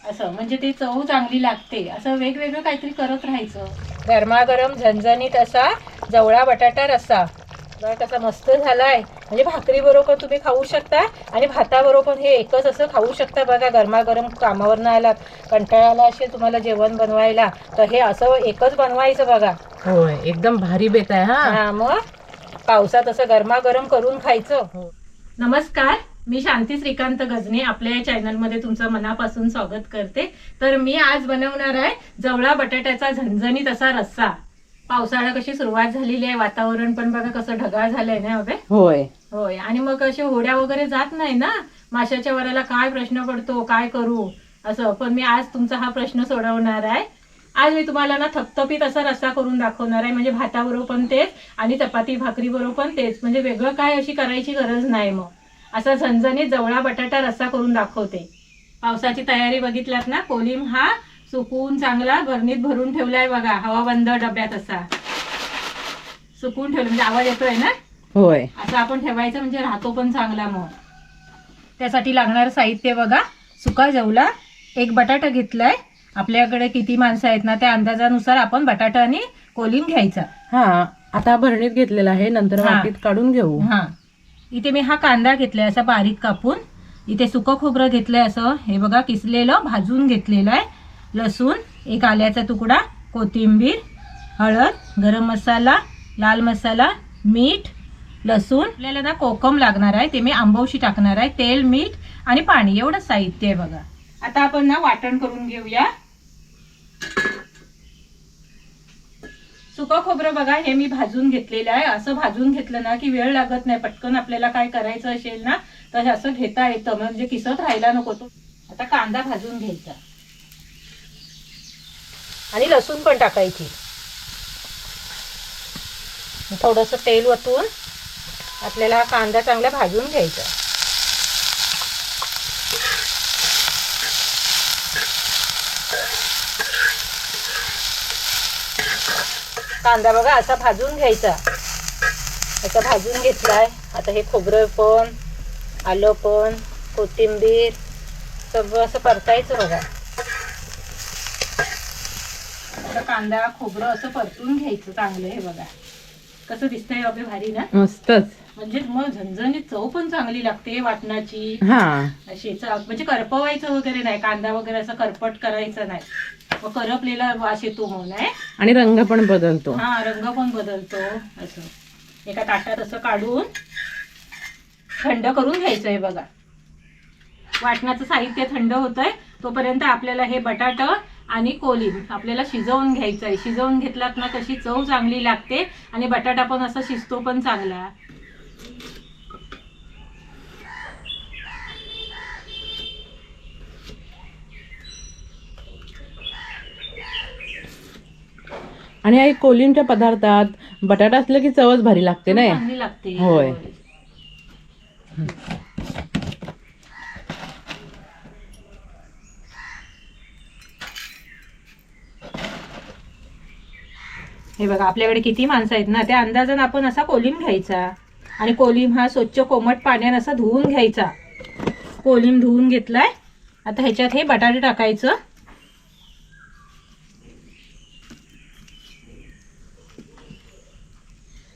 असं म्हणजे ते चव चांगली लागते. असं वेगवेगळं काहीतरी करत राहायचं. गरमागरम झणझणीत असा जवळा बटाटा रस्सा बघा कसा मस्त झालाय. म्हणजे भाकरी बरोबर तुम्ही खाऊ शकता आणि भाताबरोबर हे एकच असं खाऊ शकता. बघा गरमागरम कामावर नाही आलात, कंटाळाला असेल तुम्हाला जेवण बनवायला, तर हे असं एकच बनवायचं बघा. होय, एकदम भारी बेत आहे. हा मग पावसात असं गरमागरम करून खायचं. नमस्कार, मी शांती श्रीकांत गजने आपल्या या चॅनलमध्ये तुमचं मनापासून स्वागत करते. तर मी आज बनवणार आहे जवळा बटाट्याचा झणझणीत असा रस्सा. पावसाळा कशी सुरुवात झालेली आहे, वातावरण पण बघा कसं ढगाळ झालंय ना अबे. होय होय, आणि मग असे होड्या वगैरे जात नाही ना माशाच्या वराला, काय प्रश्न पडतो काय करू असं. पण मी आज तुमचा हा प्रश्न सोडवणार आहे. आज मी तुम्हाला ना थपथपीत असा रस्सा करून दाखवणार आहे. म्हणजे भाताबरोबर पण तेच आणि चपाती भाकरी बरोबर पण तेच, म्हणजे वेगळं काय अशी करायची गरज नाही. मग असा झणझणीत जवळा बटाटा रस्सा करून दाखवते. पावसाची तयारी बघितल्यात ना. कोलिम हा सुकून चांगला बरणीत भरून ठेवलाय बघा, हवा बंद डब्यात असा सुकून ठेवलं. म्हणजे आवाज येतोय ना. होय, असं आपण ठेवायचं म्हणजे राहतो पण चांगला. मग त्यासाठी लागणारं साहित्य बघा. सुका जवला, एक बटाटा घेतलाय. आपल्याकडे किती माणसं आहेत ना त्या अंदाजानुसार आपण बटाटा आणि कोलिम घ्यायचा. हा आता भरणीत घेतलेला आहे, नंतर हा. वाटीत काढून घेऊ. हा, इथे मी हा कांदा घेतलाय असा बारीक कापून. इथे सुकं खोबरं घेतलंय असं, हे बघा किसलेलं भाजून घेतलेलं आहे. लसूण, एक आल्याचा तुकडा, कोथिंबीर, हळद, गरम मसाला, लाल मसाला, मीठ, लसूण. आपल्याला ना कोकम लागणार आहे, ते मी आंबवशी टाकणार आहे. तेल, मीठ आणि पाणी एवढं साहित्य आहे बघा. आता आपण ना वाटण करून घेऊया. सुकं खोबरं बघा हे मी भाजून घेतलेलं आहे. असं भाजून घेतलं ना की वेळ लागत नाही, पटकन आपल्याला काय करायचं असेल ना तर असं घेता येतं, म्हणजे किसत राहायला नको तो. आता कांदा भाजून घ्यायचा आणि लसूण पण टाकायची. थोडंसं तेल वतून आपल्याला हा कांदा चांगला भाजून घ्यायचा. कांदा बघा असा भाजून घ्यायचा. असा भाजून घेतलाय. आता हे खोबरं पण, आलं पण, कोथिंबीर सगळं असं परतायचं बघा. आता कांदा खोबरं असं परतून घ्यायचं चांगलं. हे बघा कसं दिसतंय अगदी भारी ना. मस्तच. म्हणजे मग झणझणीत चव पण चांगली लागते वाटणाची. हा अशी म्हणजे करपवायचं वगैरे नाही, कांदा वगैरे असं करपट करायचं नाही, मग करपलेला वास येतो मग नाही. आणि रंग पण बदलतो. हा, रंग पण बदलतो. असं एका ताटात असं काढून थंड करून घ्यायचंय बघा. वाटणाचं साहित्य थंड होतंय तोपर्यंत आपल्याला हे बटाटा आणि कोलिम आपल्याला शिजवून घ्यायचंय. शिजवून घेतलात ना कशी चव चांगली लागते आणि बटाटा पण असा शिजतो पण चांगला. आणि आई कोलिमच्या पदार्थात बटाटा असलं की चवच भारी लागते नाही. चांगली लागते. होय. हे बघा आपल्याकडे किती माणसं आहेत ना त्या अंदाजाने आपण असा कोलिम घ्यायचा. आणि कोलिम हा स्वच्छ कोमट पाण्याने असा धुवून घ्यायचा. कोलिम धुवून घेतलाय. आता ह्याच्यात हे बटाटे टाकायचं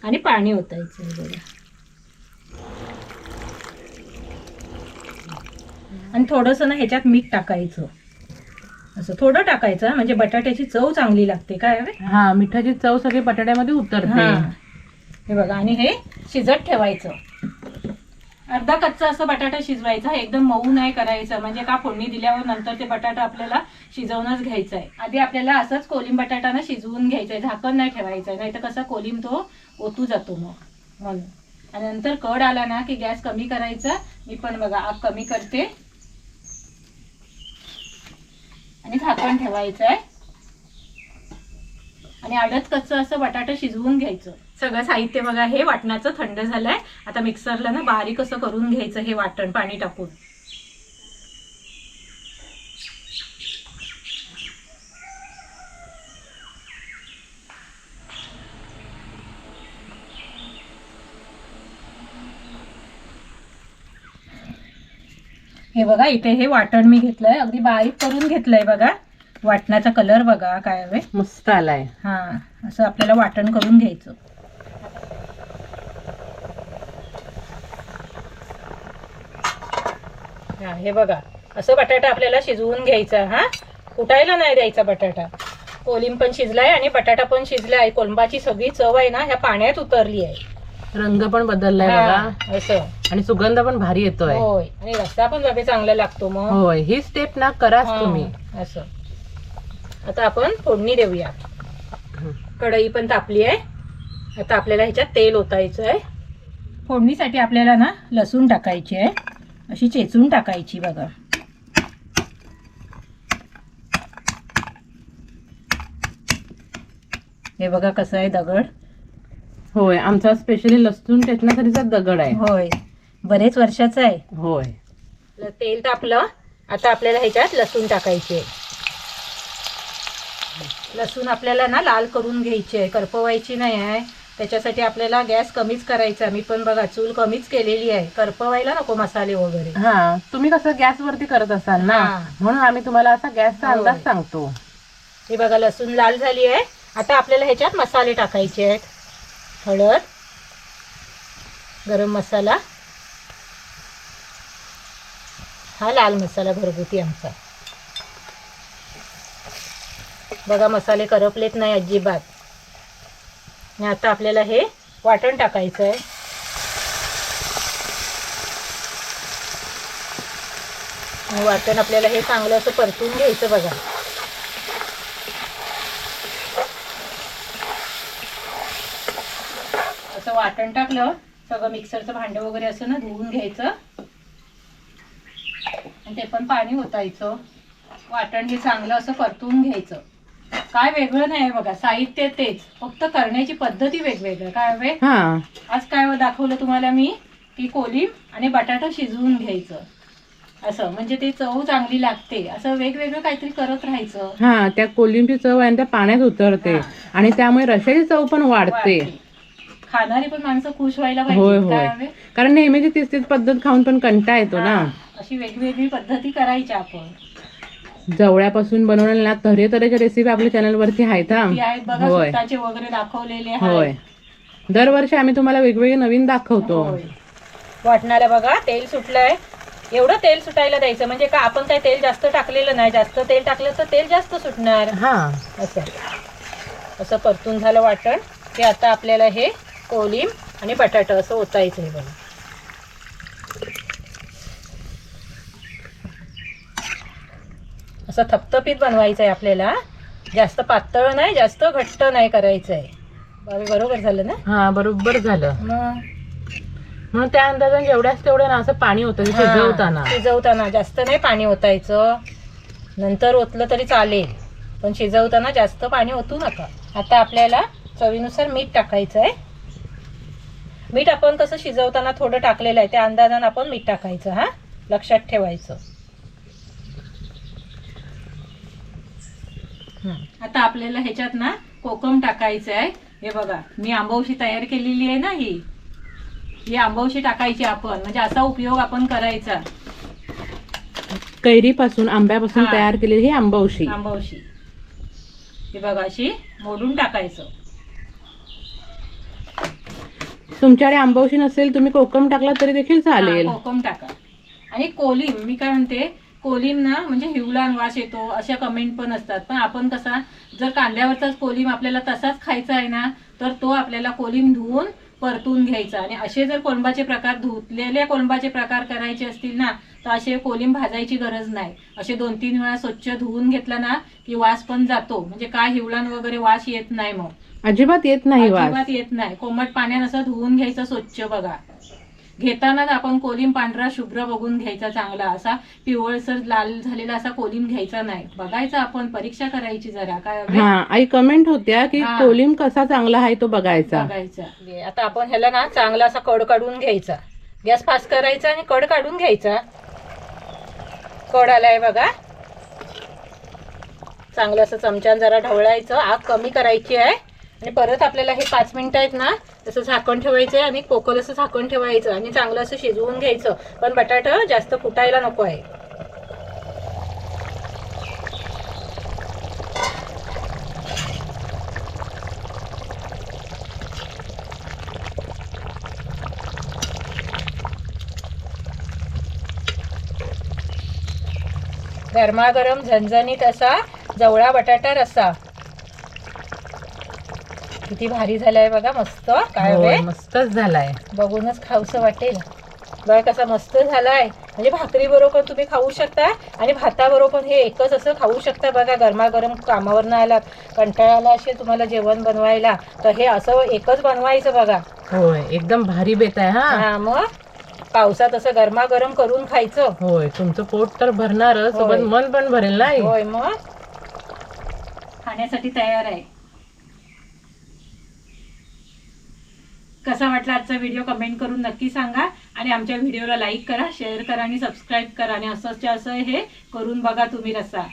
आणि पाणी ओतायचं बघा. आणि थोडंसं ना ह्याच्यात मीठ टाकायचं. असं थोडं टाकायचं म्हणजे बटाट्याची चव चांगली लागते. काय हा, मिठाची चव सगळी बटाट्यामध्ये उतरते. हे बघा. आणि हे शिजत ठेवायचं. अर्धा कच्चा असं बटाटा शिजवायचा, एकदम मऊ नाही करायचं. म्हणजे का फोडणी दिल्यावर नंतर ते बटाटा आपल्याला शिजवूनच घ्यायचा आहे. आधी आपल्याला असंच कोलिम बटाटा शिजवून घ्यायचा आहे, झाकण नाही ठेवायचं. नाही तर कसा कोलिम तो ओतू जातो मग म्हणून. आणि नंतर कड आला ना की गॅस कमी करायचा. मी पण बघा आग कमी करते आणि झाकण ठेवायचं आहे. आणि अडत कच्चं असं बटाटा शिजवून घ्यायचं. सगळं साहित्य बघा हे वाटणाचं थंड झालंय. आता मिक्सरला ना बारीक असं करून घ्यायचं हे वाटण पाणी टाकून. हे बघा इथे हे वाटण मी घेतलंय, अगदी बारीक करून घेतलंय बघा. वाटणाचा कलर बघा काय हवे, मस्त आलाय. हा असं आपल्याला वाटण करून घ्यायचं. हा हे बघा असं बटाटा आपल्याला शिजवून घ्यायचा. हा कुटायला नाही द्यायचा बटाटा. कोलिंब पण शिजलाय आणि बटाटा पण शिजलाय. कोलंबाची सगळी चव आहे ना ह्या पाण्यात उतरली आहे. रंग पण बदललाय बघा, असं. आणि सुगंध पण भारी येतोय. होय, आणि रस्सा पण बाबे चांगला लागतो मग. होय, ही स्टेप ना कराच तुम्ही. असं आता आपण फोडणी देऊया. कढई पण तापली आहे. आता आपल्याला ह्याच्यात तेल ओतायचं आहे. फोडणीसाठी आपल्याला ना लसूण टाकायची आहे, अशी चेचून टाकायची बघा. हे बघा कसं आहे दगड. होय, आमचा स्पेशली लसूण चटण्यासाठीचा दगड आहे. होय, बरेच वर्षाचा आहे. होय. तेल तापलं. आता आपल्याला ह्याच्यात लसूण टाकायचे. लसूण आपल्याला ना लाल करून घ्यायची आहे, करपवायची नाही आहे. त्याच्यासाठी आपल्याला गॅस कमीच करायचा. मी पण बघा चूल कमीच केलेली आहे, करपवायला नको मसाले वगैरे. हा, तुम्ही कसं गॅस वरती करत असाल ना, म्हणून आम्ही तुम्हाला असा गॅसचा अंदाज सांगतो. हे बघा लसूण लाल झाली आहे. आता आपल्याला ह्याच्यात मसाले टाकायचे आहेत. हळद, गरम मसाला, हा लाल मसाला घरगुती आमचा. बघा मसाले करपलेत नाही अजिबात. आणि आता आपल्याला हे वाटण टाकायचं आहे. आणि वाटण आपल्याला हे चांगलं असं परतून घ्यायचं बघा. असं वाटण टाकलं, सगळं मिक्सरचं भांडं वगैरे असं ना धुवून घ्यायचं आणि ते पण पाणी ओतायचं. वाटण हे चांगलं असं परतून घ्यायचं. काय वेगळं नाही बघा, साहित्य तेच, फक्त करण्याची पद्धती वेगवेगळं. काय हवे, आज काय दाखवलं तुम्हाला मी की कोलिंब आणि बटाटा शिजवून घ्यायचं असं, म्हणजे ते चव चांगली लागते. असं वेगवेगळं काहीतरी करत राहायचं. हा, त्या कोलिंबची चव आहे त्या पाण्यात उतरते आणि त्यामुळे रशाची चव पण वाढते. खाणारी पण माणसं खुश व्हायला होय पाहिजे. काय होय, हवे, कारण नेहमीची तीच तीच पद्धत खाऊन पण कंटाळा येतो ना. अशी वेगवेगळी पद्धती करायची आपण. जवळ्यापासून बनवलेल्या ना तऱ्हे तऱ्हेच्या रेसिपी आपल्या चॅनल वरती आहेत. बघा सुट्टाचे वगैरे दाखवलेले होय, दरवर्षी आम्ही तुम्हाला वेगवेगळे नवीन दाखवतो. वाटणाला बघा तेल सुटलंय. एवढं तेल सुटायला द्यायचं, म्हणजे का आपण काही तेल जास्त टाकलेलं नाही. जास्त तेल टाकलं तर तेल जास्त सुटणार. असं परतून झालं वाटण की आता आपल्याला हे कोलिंब आणि बटाटा असं ओतायचं आहे बघा. असं थपथपीत बनवायचं आहे आपल्याला. जास्त पातळ नाही, जास्त घट्ट नाही करायचं आहे. बरोबर झालं ना. हा, बरोबर झालं. म्हणून त्या अंदाजाने जेवढ्याच तेवढं ना असं पाणी होतं शिजवताना जास्त नाही पाणी ओतायचं. नंतर ओतलं तरी चालेल, पण शिजवताना जास्त पाणी ओतू नका. आता आपल्याला चवीनुसार मीठ टाकायचं आहे. मीठ आपण कसं शिजवताना थोडं टाकलेलं आहे, त्या अंदाजाने आपण मीठ टाकायचं. हा, लक्षात ठेवायचं. आता आपल्याला ह्याच्यात ना कोकम टाकायचं आहे. हे बघा मी आंबवशी तयार केलेली आहे ना, ही आंबवशी टाकायची आपण, म्हणजे असा उपयोग आपण करायचा. कैरीपासून आंब्यापासून तयार केलेली ही आंबवशी. हे बघा अशी मोडून टाकायचं. तुमच्याकडे आंबवशी नसेल, तुम्ही कोकम टाकला तरी देखील चालेल. कोकम टाका. आणि कोलिंब, मी काय म्हणते, कोलिंब ना म्हणजे हिवलान वास येतो अशा कमेंट पण असतात. पण आपण कसा, जर कांद्यावरचाच कोलिंब आपल्याला तसाच खायचा आहे ना, तर तो आपल्याला कोलिंब धुवून परतून घ्यायचा. आणि असे जर कोलंबाचे प्रकार, धुतलेले कोलंबाचे प्रकार करायचे असतील ना, तर असे कोलिंब भाजायची गरज नाही. असे 2-3 वेळा स्वच्छ धुवून घेतला ना की वास पण जातो. म्हणजे काय हिवलान वगैरे वास येत नाही. मग अजिबात येत नाही, अजिबात येत नाही. कोमट पाण्यानं असं धुवून घ्यायचं स्वच्छ बघा. घेतानाच आपण कोलिंब पांढरा शुभ्र बघून घ्यायचा, चांगला असा पिवळसर लाल झालेला असा कोलिंब घ्यायचा नाही. बघायचं, आपण परीक्षा करायची जरा. काय आई कमेंट होत्या की कोलिंब कसा चांगला आहे तो बघायचा. आता आपण ह्याला ना चांगला असा कड काढून घ्यायचा. गॅस फास्ट करायचा आणि कड काढून घ्यायचा. कड आलाय बघा. चांगलं असं चमच्यान जरा ढवळायचं. आग कमी करायची आहे आणि परत आपल्याला हे 5 मिनिटं आहेत ना तसं झाकण ठेवायचं आहे आणि पोकळ असं झाकण ठेवायचं आणि चांगलं असं शिजवून घ्यायचं. पण बटाटा जास्त फुटायला नको आहे. गरमागरम झणझणीत असा जवळा बटाटा रस्सा किती भारी झालाय बघा. मस्त काय होय, होय मस्तच झालाय. बघूनच खाऊसं वाटेल. बघा कसा मस्त झालाय. म्हणजे भाकरी बरोबर तुम्ही खाऊ शकता आणि भाताबरोबर हे एकच असं खाऊ शकता बघा. गरमागरम कामावरनं आलात, कंटाळाला असेल तुम्हाला जेवण बनवायला तर हे असं एकच बनवायचं बघा. होय, एकदम भारी बेत आहे. हा मग पावसात असं गरमागरम करून खायचं. होय, तुमचं पोट तर भरणार, सोबत होय. मन पण भरेल नाही. होय, मग खाण्यासाठी तयार आहे. कसा वाटला आजचा व्हिडिओ कमेंट करून नक्की सांगा आणि आमच्या व्हिडिओला लाईक करा, शेअर करा आणि सबस्क्राईब करा आणि असंच हे करून बघा तुम्ही रस्सा.